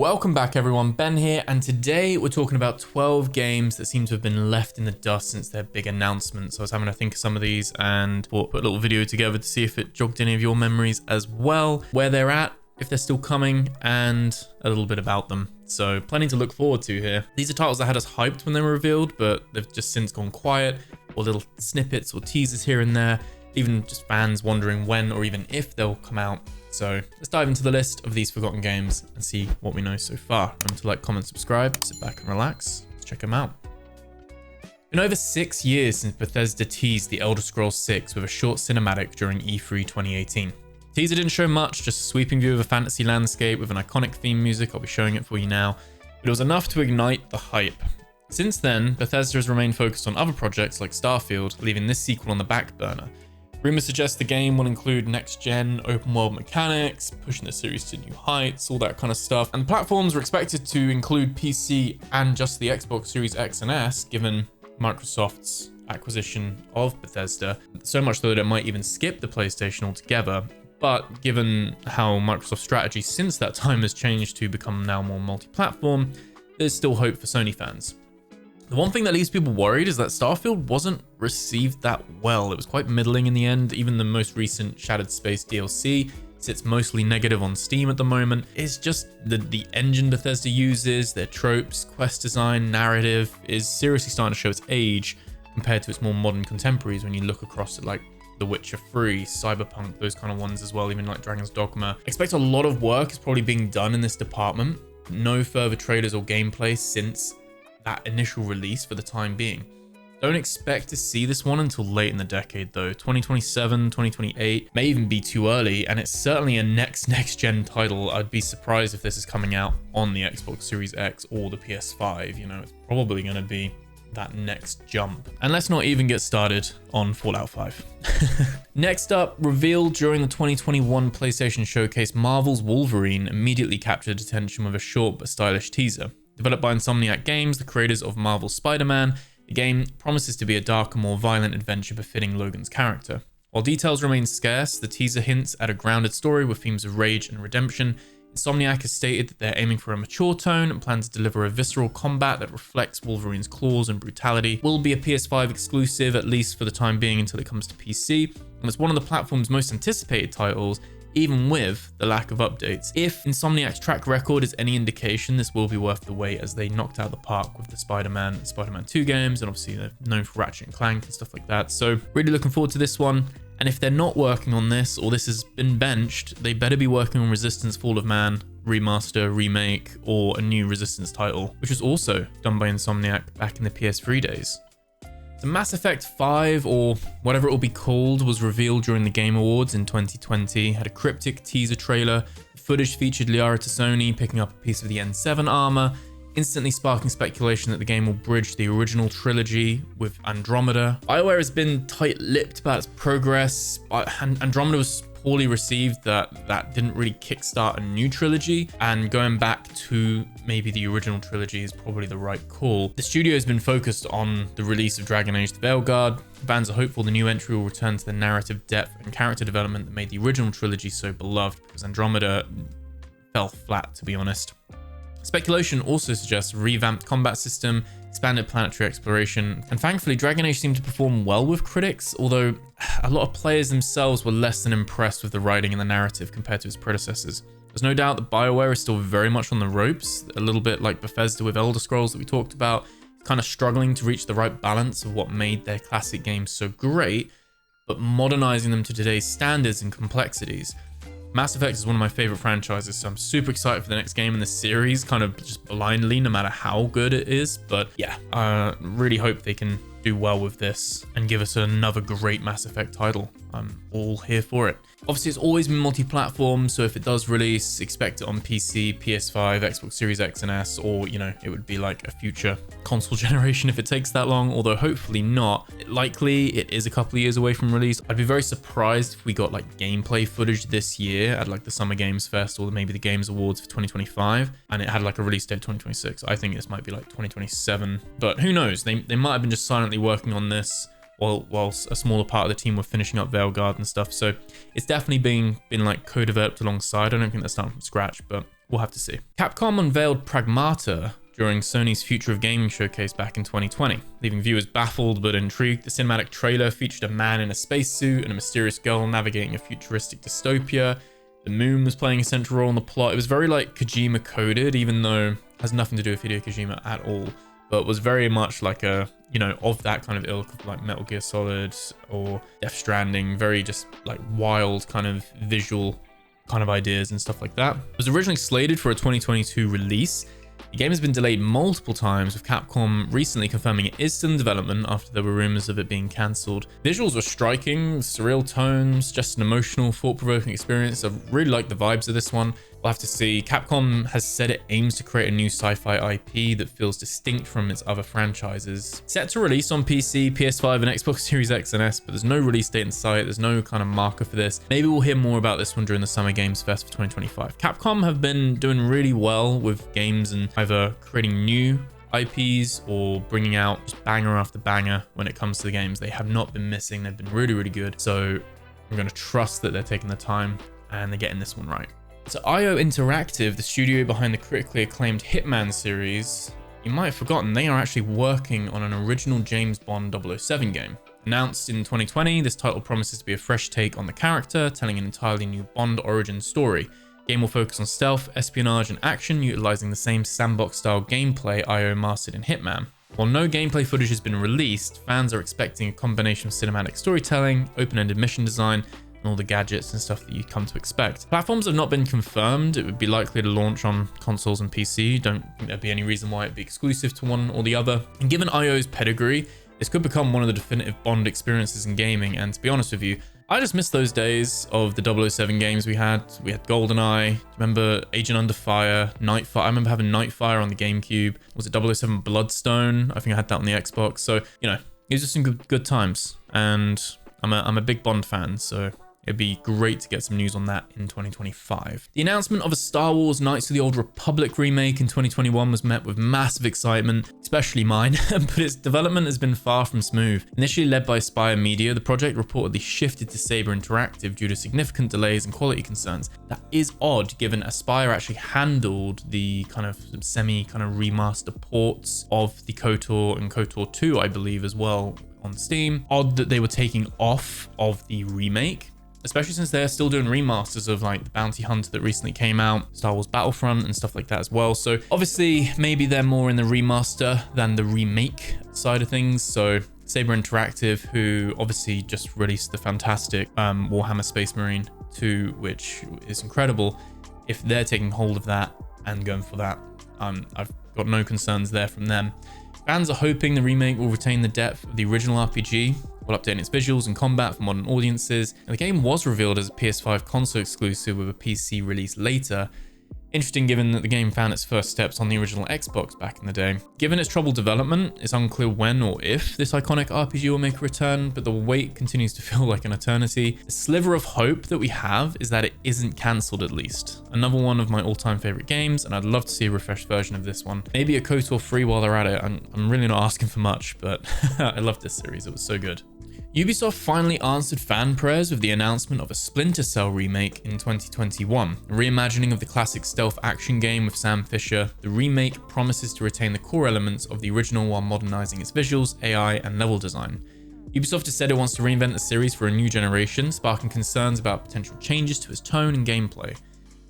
Welcome back everyone, Ben here, and today we're talking about 12 games that seem to have been left in the dust since their big announcement. So I was having to think of some of these and put a little video together to see if it jogged any of your memories as well, where they're at, if they're still coming, and a little bit about them. So plenty to look forward to here. These are titles that had us hyped when they were revealed, but they've just since gone quiet, or little snippets or teasers here and there, even just fans wondering when or even if they'll come out. So let's dive into the list of these forgotten games and see what we know so far. Remember to like, comment, subscribe, sit back and relax. Let's check them out. Been over 6 years since Bethesda teased The Elder Scrolls 6 with a short cinematic during E3 2018. Teaser didn't show much, just a sweeping view of a fantasy landscape with an iconic theme music. I'll be showing it for you now, but it was enough to ignite the hype. Since then, Bethesda has remained focused on other projects like Starfield, leaving this sequel on the back burner. Rumors suggest the game will include next-gen open-world mechanics, pushing the series to new heights, all that kind of stuff. And platforms are expected to include PC and just the Xbox Series X and S, given Microsoft's acquisition of Bethesda. So much so that it might even skip the PlayStation altogether. But given how Microsoft's strategy since that time has changed to become now more multi-platform, there's still hope for Sony fans. The one thing that leaves people worried is that Starfield wasn't received that well. It was quite middling in the end. Even the most recent Shattered Space DLC sits mostly negative on Steam at the moment. It's just the engine Bethesda uses, their tropes, quest design, narrative is seriously starting to show its age compared to its more modern contemporaries when you look across at like The Witcher 3, Cyberpunk, those kind of ones as well, even like Dragon's Dogma. Expect a lot of work is probably being done in this department. No further trailers or gameplay since that initial release for the time being. Don't expect to see this one until late in the decade though. 2027, 2028 may even be too early, and it's certainly a next gen title. I'd be surprised if this is coming out on the Xbox Series X or the PS5. You know, it's probably going to be that next jump. And let's not even get started on Fallout 5. Next up, revealed during the 2021 PlayStation Showcase, Marvel's Wolverine immediately captured attention with a short but stylish teaser. Developed by Insomniac Games, the creators of Marvel's Spider-Man, the game promises to be a darker, more violent adventure befitting Logan's character. While details remain scarce, the teaser hints at a grounded story with themes of rage and redemption. Insomniac has stated that they're aiming for a mature tone and plan to deliver a visceral combat that reflects Wolverine's claws and brutality. Will be a PS5 exclusive, at least for the time being until it comes to PC, and it's one of the platform's most anticipated titles, even with the lack of updates. If Insomniac's track record is any indication, this will be worth the wait, as they knocked out the park with the Spider-Man and Spider-Man 2 games, and obviously they're known for Ratchet and Clank and stuff like that. So really looking forward to this one. And if they're not working on this, or this has been benched, they better be working on Resistance Fall of Man, remaster, remake, or a new Resistance title, which was also done by Insomniac back in the PS3 days. The Mass Effect 5, or whatever it will be called, was revealed during the Game Awards in 2020. Had a cryptic teaser trailer. The footage featured Liara Tassoni picking up a piece of the N7 armor, instantly sparking speculation that the game will bridge the original trilogy with Andromeda. BioWare has been tight-lipped about its progress. Andromeda was poorly received, that didn't really kickstart a new trilogy, and going back to maybe the original trilogy is probably the right call. The studio has been focused on the release of Dragon Age: The Veilguard. Fans are hopeful the new entry will return to the narrative depth and character development that made the original trilogy so beloved, because Andromeda fell flat, to be honest. Speculation also suggests a revamped combat system, expanded planetary exploration, and thankfully Dragon Age seemed to perform well with critics, although a lot of players themselves were less than impressed with the writing and the narrative compared to its predecessors. There's no doubt that BioWare is still very much on the ropes, a little bit like Bethesda with Elder Scrolls that we talked about, kind of struggling to reach the right balance of what made their classic games so great, but modernizing them to today's standards and complexities. Mass Effect is one of my favorite franchises, so I'm super excited for the next game in the series, kind of just blindly, no matter how good it is. But yeah, I really hope they can do well with this and give us another great Mass Effect title. I'm all here for it. Obviously, it's always been multi-platform, so if it does release, expect it on PC, PS5, Xbox Series X and S, or, you know, it would be like a future console generation if it takes that long, although hopefully not. Likely, it is a couple of years away from release. I'd be very surprised if we got like gameplay footage this year at like the Summer Games Fest or maybe the Games Awards for 2025, and it had like a release date 2026. I think this might be like 2027, but who knows? They might have been just silently working on this whilst a smaller part of the team were finishing up Veilguard and stuff. So it's definitely been like co-developed alongside. I don't think they're starting from scratch, but we'll have to see. Capcom unveiled Pragmata during Sony's Future of Gaming showcase back in 2020, leaving viewers baffled but intrigued. The cinematic trailer featured a man in a spacesuit and a mysterious girl navigating a futuristic dystopia. The moon was playing a central role in the plot. It was very like Kojima coded, even though it has nothing to do with Hideo Kojima at all, but was very much like a, you know, of that kind of ilk of like Metal Gear Solid or Death Stranding, very just like wild kind of visual kind of ideas and stuff like that. It was originally slated for a 2022 release. The game has been delayed multiple times, with Capcom recently confirming it is still in development after there were rumors of it being cancelled. Visuals were striking, surreal tones, just an emotional, thought-provoking experience. I really like the vibes of this one. We'll have to see. Capcom has said it aims to create a new sci-fi IP that feels distinct from its other franchises. Set to release on PC, PS5 and Xbox Series X and S, but there's no release date in sight. There's no kind of marker for this. Maybe we'll hear more about this one during the Summer Games Fest for 2025. Capcom have been doing really well with games and either creating new IPs or bringing out just banger after banger when it comes to the games. They have not been missing. They've been really, really good. So I'm going to trust that they're taking the time and they're getting this one right. So IO Interactive, the studio behind the critically acclaimed Hitman series, you might have forgotten, they are actually working on an original James Bond 007 game. Announced in 2020, this title promises to be a fresh take on the character, telling an entirely new Bond origin story. The game will focus on stealth, espionage, and action, utilizing the same sandbox-style gameplay IO mastered in Hitman. While no gameplay footage has been released, fans are expecting a combination of cinematic storytelling, open-ended mission design, and all the gadgets and stuff that you come to expect. Platforms have not been confirmed. It would be likely to launch on consoles and PC. Don't think there'd be any reason why it'd be exclusive to one or the other. And given IO's pedigree, this could become one of the definitive Bond experiences in gaming. And to be honest with you, I just miss those days of the 007 games we had. We had GoldenEye. Remember Agent Under Fire, Nightfire? I remember having Nightfire on the GameCube. Was it 007 Bloodstone? I think I had that on the Xbox. So, you know, these are some good times. And I'm a big Bond fan, so it'd be great to get some news on that in 2025. The announcement of a Star Wars Knights of the Old Republic remake in 2021 was met with massive excitement, especially mine, but its development has been far from smooth. Initially led by Spire Media, the project reportedly shifted to Saber Interactive due to significant delays and quality concerns. That is odd, given Aspire actually handled the kind of remaster ports of the KOTOR and KOTOR 2, I believe, as well on Steam. Odd that they were taking off of the remake, especially since they're still doing remasters of like the Bounty Hunter that recently came out, Star Wars Battlefront and stuff like that as well. So obviously maybe they're more in the remaster than the remake side of things. So Saber Interactive, who obviously just released the fantastic Warhammer Space Marine 2, which is incredible. If they're taking hold of that and going for that, I've got no concerns there from them. Fans are hoping the remake will retain the depth of the original RPG, while updating its visuals and combat for modern audiences. And the game was revealed as a PS5 console exclusive with a PC release later. Interesting, given that the game found its first steps on the original Xbox back in the day. Given its troubled development, it's unclear when or if this iconic RPG will make a return, but the wait continues to feel like an eternity. The sliver of hope that we have is that it isn't cancelled at least. Another one of my all-time favorite games, and I'd love to see a refreshed version of this one. Maybe a KOTOR 3 while they're at it. I'm really not asking for much, but I love this series. It was so good. Ubisoft finally answered fan prayers with the announcement of a Splinter Cell remake in 2021. A reimagining of the classic stealth action game with Sam Fisher, the remake promises to retain the core elements of the original while modernizing its visuals, AI, and level design. Ubisoft has said it wants to reinvent the series for a new generation, sparking concerns about potential changes to its tone and gameplay.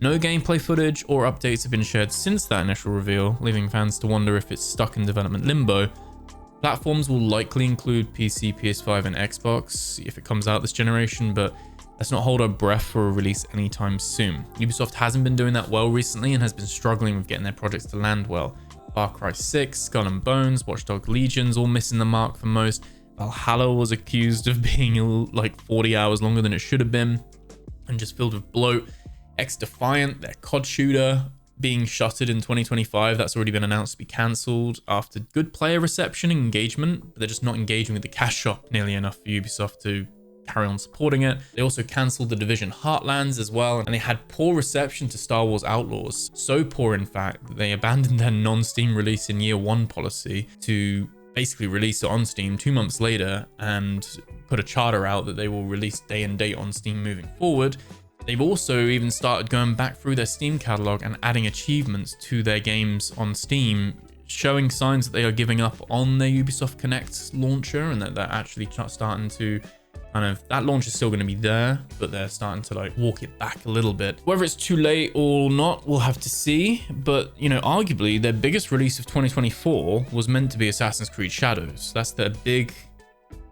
No gameplay footage or updates have been shared since that initial reveal, leaving fans to wonder if it's stuck in development limbo. Platforms will likely include PC, PS5, and Xbox if it comes out this generation, but let's not hold our breath for a release anytime soon. Ubisoft hasn't been doing that well recently and has been struggling with getting their projects to land well. Far Cry 6, Skull and Bones, Watch Dogs Legions all missing the mark for most. Valhalla was accused of being like 40 hours longer than it should have been and just filled with bloat. X-Defiant, their COD shooter, being shuttered in 2025. That's already been announced to be cancelled after good player reception and engagement, but they're just not engaging with the cash shop nearly enough for Ubisoft to carry on supporting it. They also cancelled The Division Heartlands as well, and they had poor reception to Star Wars Outlaws. So poor, in fact, that they abandoned their non-Steam release in year one policy to basically release it on Steam 2 months later and put a charter out that they will release day and date on Steam moving forward. They've also even started going back through their Steam catalog and adding achievements to their games on Steam, showing signs that they are giving up on their Ubisoft Connect launcher and that they're actually starting to that launch is still going to be there, but they're starting to like walk it back a little bit. Whether it's too late or not, we'll have to see. But, you know, arguably their biggest release of 2024 was meant to be Assassin's Creed Shadows. That's their big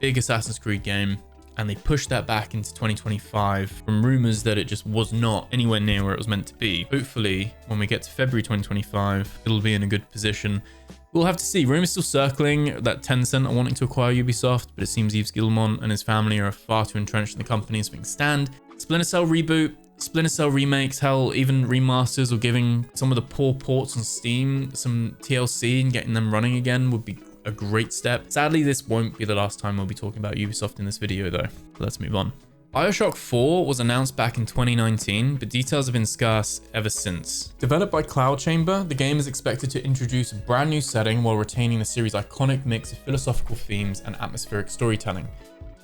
Assassin's Creed game. And they pushed that back into 2025 from rumors that it just was not anywhere near where it was meant to be. Hopefully, when we get to February 2025, it'll be in a good position. We'll have to see. Rumors still circling that Tencent are wanting to acquire Ubisoft, but it seems Yves Guillemot and his family are far too entrenched in the company as things stand. Splinter Cell reboot, Splinter Cell remakes, hell, even remasters or giving some of the poor ports on Steam some TLC and getting them running again would be a great step. Sadly, this won't be the last time we'll be talking about Ubisoft in this video though. Let's move on. BioShock 4 was announced back in 2019, but details have been scarce ever since. Developed by Cloud Chamber, the game is expected to introduce a brand new setting while retaining the series' iconic mix of philosophical themes and atmospheric storytelling.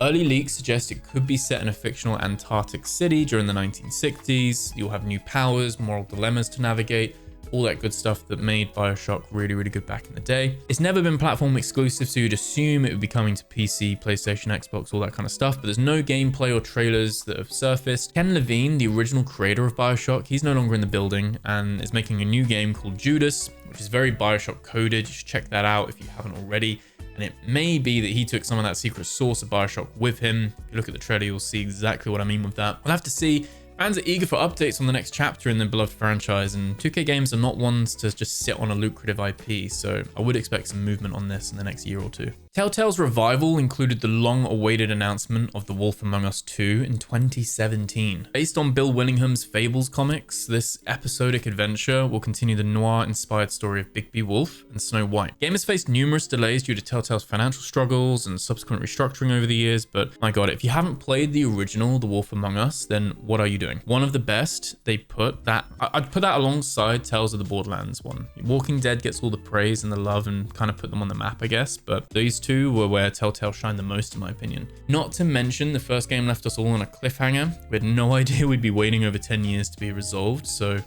Early leaks suggest it could be set in a fictional Antarctic city during the 1960s. You'll have new powers, moral dilemmas to navigate, all that good stuff that made BioShock really, really good back in the day. It's never been platform exclusive, so you'd assume it would be coming to PC, PlayStation, Xbox, all that kind of stuff, but there's no gameplay or trailers that have surfaced. Ken Levine, the original creator of BioShock, he's no longer in the building and is making a new game called Judas, which is very BioShock coded. You should check that out if you haven't already. And it may be that he took some of that secret sauce of BioShock with him. If you look at the trailer, you'll see exactly what I mean with that. We'll have to see. Fans are eager for updates on the next chapter in the beloved franchise, and 2K games are not ones to just sit on a lucrative IP, so I would expect some movement on this in the next year or two. Telltale's revival included the long-awaited announcement of The Wolf Among Us 2 in 2017. Based on Bill Willingham's Fables comics, this episodic adventure will continue the noir-inspired story of Bigby Wolf and Snow White. Game has faced numerous delays due to Telltale's financial struggles and subsequent restructuring over the years, but my god, if you haven't played the original The Wolf Among Us, then what are you doing? One of the best. They put that, I'd put that alongside Tales of the Borderlands one. Walking Dead gets all the praise and the love and kind of put them on the map, I guess, but these two were where Telltale shined the most in my opinion. Not to mention the first game left us all on a cliffhanger. We had no idea we'd be waiting over 10 years to be resolved, so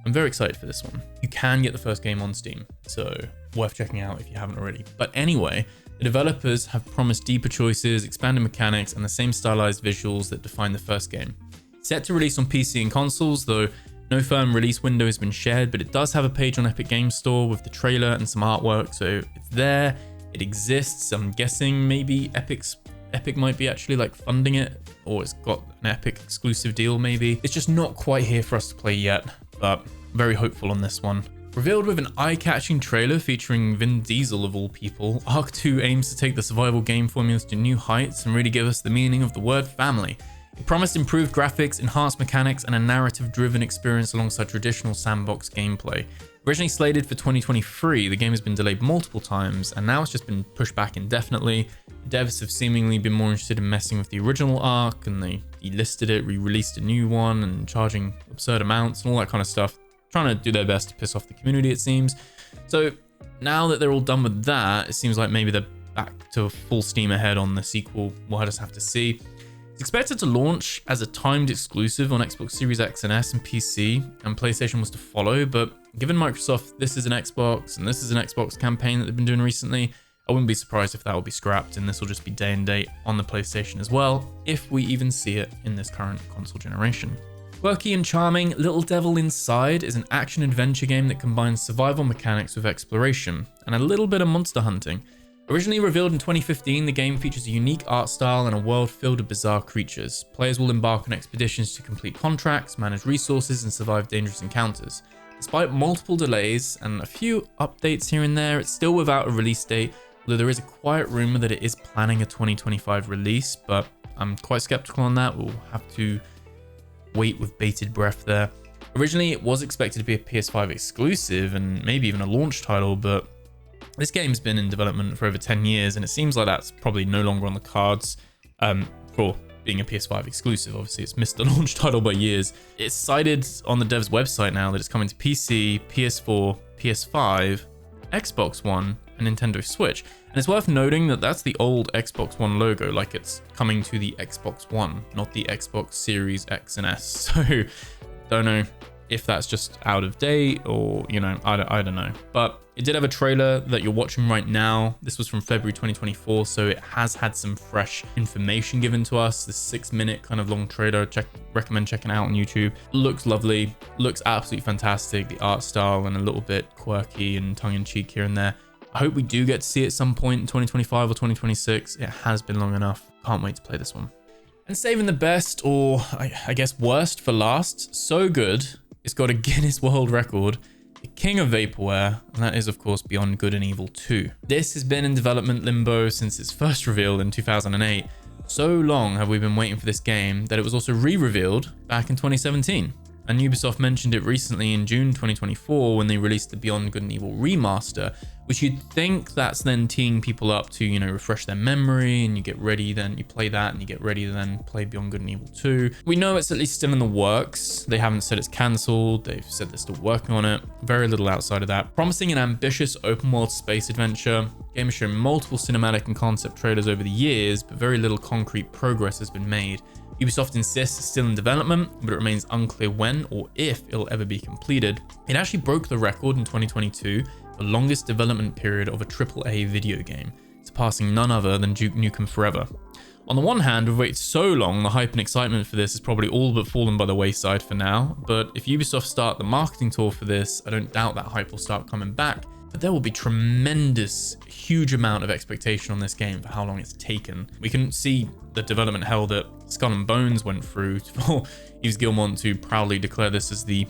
I'm very excited for this one. You can get the first game on Steam, so worth checking out if you haven't already. But anyway, the developers have promised deeper choices, expanded mechanics, and the same stylized visuals that defined the first game. Set to release on PC and consoles, though no firm release window has been shared, but it does have a page on Epic Games Store with the trailer and some artwork, so it's there, it exists. I'm guessing maybe Epic might be actually like funding it, or it's got an Epic exclusive deal maybe. It's just not quite here for us to play yet, but very hopeful on this one. Revealed with an eye-catching trailer featuring Vin Diesel of all people, Ark 2 aims to take the survival game formulas to new heights and really give us the meaning of the word family. It promised improved graphics, enhanced mechanics, and a narrative-driven experience alongside traditional sandbox gameplay. Originally slated for 2023, the game has been delayed multiple times, and now it's just been pushed back indefinitely. Devs have seemingly been more interested in messing with the original Ark, and they delisted it, re-released a new one, and charging absurd amounts and all that kind of stuff. Trying to do their best to piss off the community, it seems. So now that they're all done with that, it seems like maybe they're back to full steam ahead on the sequel. We'll just have to see. It's expected to launch as a timed exclusive on Xbox Series X and S and PC, and PlayStation was to follow, but given Microsoft, this is an Xbox and this is an Xbox campaign that they've been doing recently, I wouldn't be surprised if that will be scrapped and this will just be day and date on the PlayStation as well, if we even see it in this current console generation. Quirky and charming, Little Devil Inside is an action-adventure game that combines survival mechanics with exploration, and a little bit of monster hunting. Originally revealed in 2015, the game features a unique art style and a world filled with bizarre creatures. Players will embark on expeditions to complete contracts, manage resources, and survive dangerous encounters. Despite multiple delays and a few updates here and there, it's still without a release date, although there is a quiet rumor that it is planning a 2025 release, but I'm quite skeptical on that. We'll have to wait with bated breath there. Originally, it was expected to be a PS5 exclusive and maybe even a launch title, but this game's been in development for over 10 years, and it seems like that's probably no longer on the cards for being a PS5 exclusive. Obviously, it's missed the launch title by years. It's cited on the dev's website now that it's coming to PC, PS4, PS5, Xbox One, and Nintendo Switch. And it's worth noting that that's the old Xbox One logo, like it's coming to the Xbox One, not the Xbox Series X and S. So don't know if that's just out of date or, you know, I don't know. But it did have a trailer that you're watching right now. This was from February 2024, so it has had some fresh information given to us. This 6-minute kind of long trailer, recommend checking it out on YouTube. Looks lovely, looks absolutely fantastic. The art style and a little bit quirky and tongue-in-cheek here and there. I hope we do get to see it at some point in 2025 or 2026. It has been long enough. Can't wait to play this one. And saving the best, or I guess worst for last, so good, it's got a Guinness World Record, the king of vaporware, and that is of course Beyond Good and Evil 2. This has been in development limbo since its first reveal in 2008. So long have we been waiting for this game that it was also re-revealed back in 2017. And Ubisoft mentioned it recently in June 2024 when they released the Beyond Good and Evil remaster, which you'd think that's then teeing people up to, you know, refresh their memory, and you get ready, then you play that and you get ready to then play Beyond Good and Evil 2. We know it's at least still in the works. They haven't said it's cancelled. They've said they're still working on it. Very little outside of that. Promising an ambitious open world space adventure. The game has shown multiple cinematic and concept trailers over the years, but very little concrete progress has been made. Ubisoft insists it's still in development, but it remains unclear when or if it'll ever be completed. It actually broke the record in 2022, the longest development period of a AAA video game, surpassing none other than Duke Nukem Forever. On the one hand, we've waited so long, the hype and excitement for this has probably all but fallen by the wayside for now, but if Ubisoft start the marketing tour for this, I don't doubt that hype will start coming back. But there will be tremendous, huge amount of expectation on this game for how long it's taken. We can see the development hell that Skull and Bones went through for Yves Guillemot to proudly declare this as the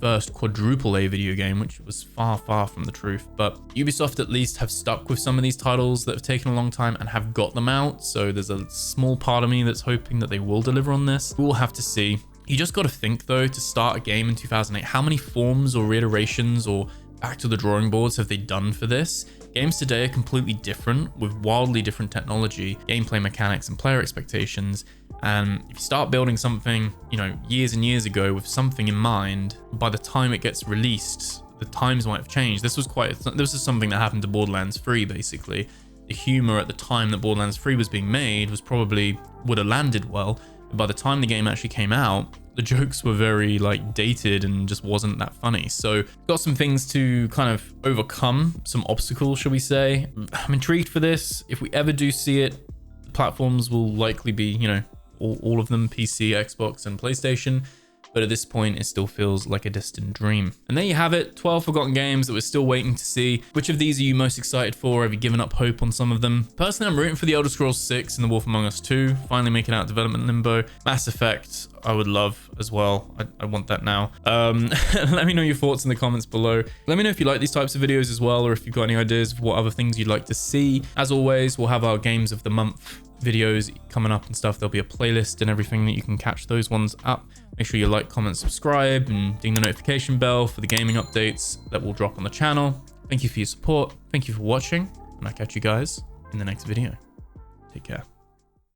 first quadruple A video game, which was far, far from the truth. But Ubisoft at least have stuck with some of these titles that have taken a long time and have got them out. So there's a small part of me that's hoping that they will deliver on this. We'll have to see. You just got to think though, to start a game in 2008, how many forms or reiterations or back to the drawing boards have they done for this? Games today are completely different with wildly different technology, gameplay mechanics and player expectations. And if you start building something, you know, years and years ago with something in mind, by the time it gets released, the times might have changed. This is something that happened to Borderlands 3 basically. The humor at the time that Borderlands 3 was being made would have landed well. But by the time the game actually came out, the jokes were very like dated and just wasn't that funny. So got some things to kind of overcome, some obstacles, shall we say. I'm intrigued for this. If we ever do see it, the platforms will likely be, you know, all of them, PC, Xbox and PlayStation. But at this point, it still feels like a distant dream. And there you have it, 12 forgotten games that we're still waiting to see. Which of these are you most excited for? Have you given up hope on some of them? Personally, I'm rooting for The Elder Scrolls 6 and The Wolf Among Us 2, finally making out development limbo. Mass Effect, I would love as well. I want that now. Let me know your thoughts in the comments below. Let me know if you like these types of videos as well, or if you've got any ideas of what other things you'd like to see. As always, we'll have our Games of the Month videos coming up and stuff. There'll be a playlist and everything that you can catch those ones up. Make sure you like, comment, subscribe, and ding the notification bell for the gaming updates that will drop on the channel. Thank you for your support. Thank you for watching, and I'll catch you guys in the next video. Take care.